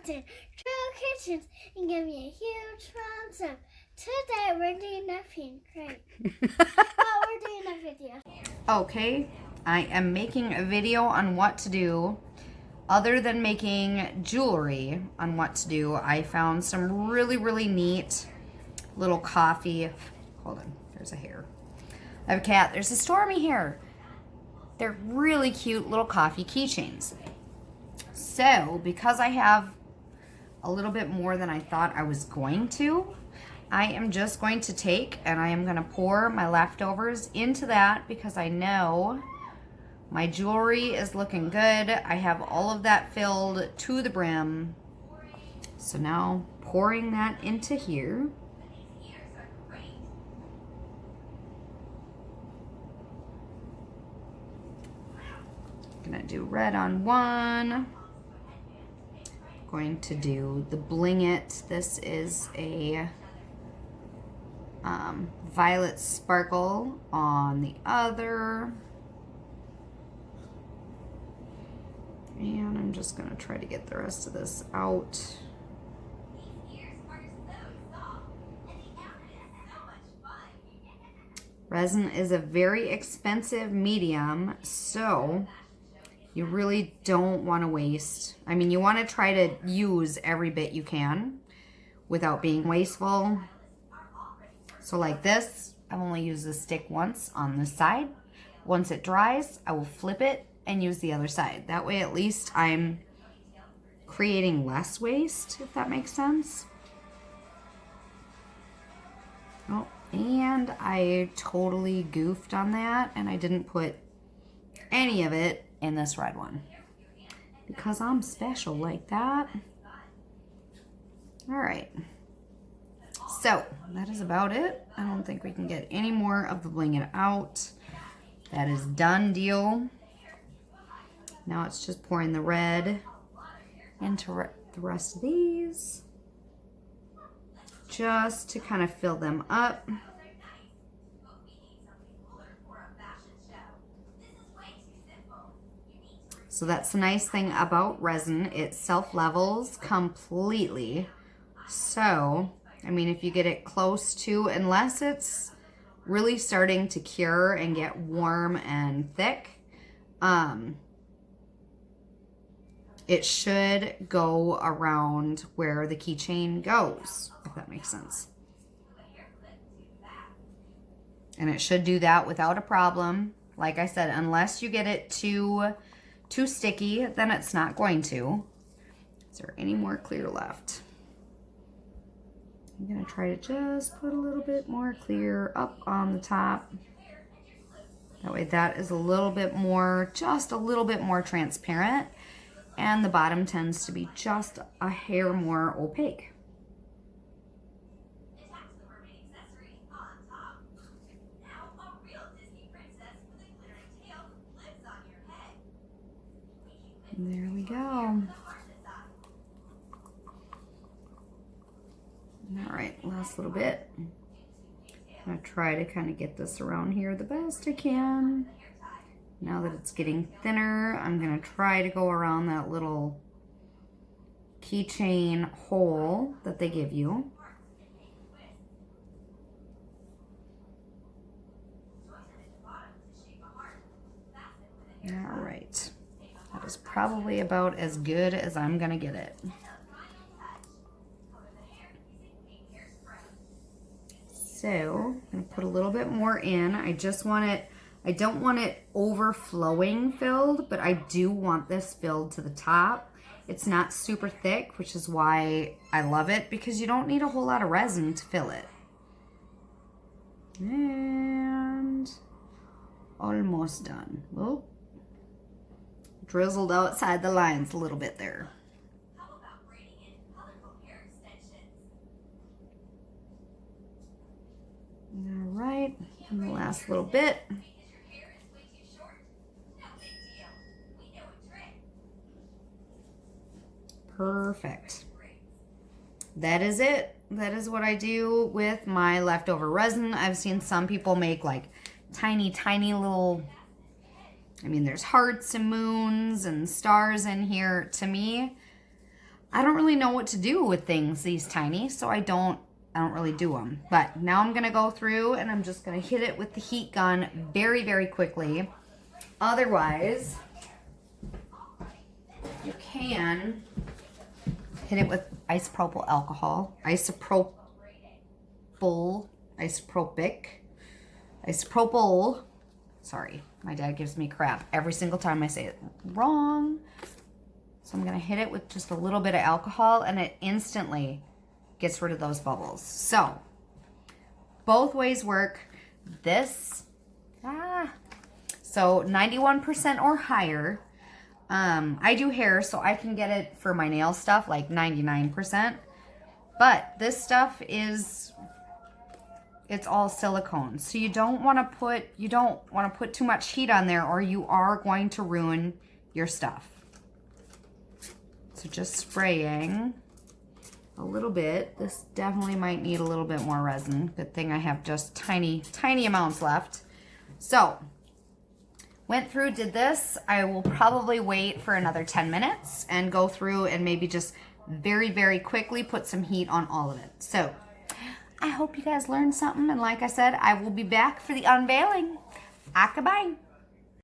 to Eureka Kitchens and give me a huge thumbs up. Today we're doing nothing great. But we're doing a video. Okay, I am making a video on what to do. Other than making jewelry on what to do, I found some really neat little coffee. Hold on, there's a hair. I have a cat. There's a Stormy here. They're really cute little coffee keychains. So, because I have a little bit more than I thought I was going to, I am just going to take and I am going to pour my leftovers into that because I know my jewelry is looking good. I have all of that filled to the brim. So now pouring that into here. Gonna do red on one. Going to do the Bling It. This is a violet sparkle on the other. And I'm just gonna try to get the rest of this out. Resin is a very expensive medium, so you really don't want to waste. I mean, you want to try to use every bit you can without being wasteful. So like this, I've only used the stick once on this side. Once it dries, I will flip it and use the other side. That way at least I'm creating less waste, if that makes sense. Oh, and I totally goofed on that and I didn't put any of it in this red one because I'm special like that. All right, so that is about it. I don't think we can get any more of the Bling It out. That is done deal. Now it's just pouring the red into the rest of these just to kind of fill them up. So that's the nice thing about resin. It self-levels completely. So, I mean, if you get it close to, unless it's really starting to cure and get warm and thick, it should go around where the keychain goes, if that makes sense. And it should do that without a problem. Like I said, unless you get it too sticky, then it's not going to. Is there any more clear left? I'm gonna try to just put a little bit more clear up on the top. That way that is a little bit more, just a little bit more transparent. And the bottom tends to be just a hair more opaque. There we go. All right, last little bit. I'm gonna try to kind of get this around here the best I can. Now that it's getting thinner, I'm gonna try to go around that little keychain hole that they give you. All right. That is probably about as good as I'm gonna get it. So I'm gonna put a little bit more in. I just want it, I don't want it overflowing filled, but I do want this filled to the top. It's not super thick, which is why I love it, because you don't need a whole lot of resin to fill it. And almost done. Oh. Drizzled outside the lines a little bit there. All right, and the last little bit. Perfect. That is it. That is what I do with my leftover resin. I've seen some people make like tiny little, I mean, there's hearts and moons and stars in here. To me, I don't really know what to do with things these tiny, so I don't really do them. But now I'm gonna go through and I'm just gonna hit it with the heat gun very, very quickly. Otherwise, you can hit it with isopropyl alcohol, isopropyl, sorry, my dad gives me crap every single time I say it wrong. So I'm gonna hit it with just a little bit of alcohol and it instantly gets rid of those bubbles. So both ways work. This, so 91% or higher. I do hair, so I can get it for my nail stuff, like 99%. But this stuff is, it's all silicone. So you don't want to put too much heat on there or you are going to ruin your stuff. So just spraying a little bit. This definitely might need a little bit more resin. Good thing I have just tiny, tiny amounts left. So went through, did this. I will probably wait for another 10 minutes and go through and maybe just very, very quickly put some heat on all of it. So I hope you guys learned something. And like I said, I will be back for the unveiling. Bye.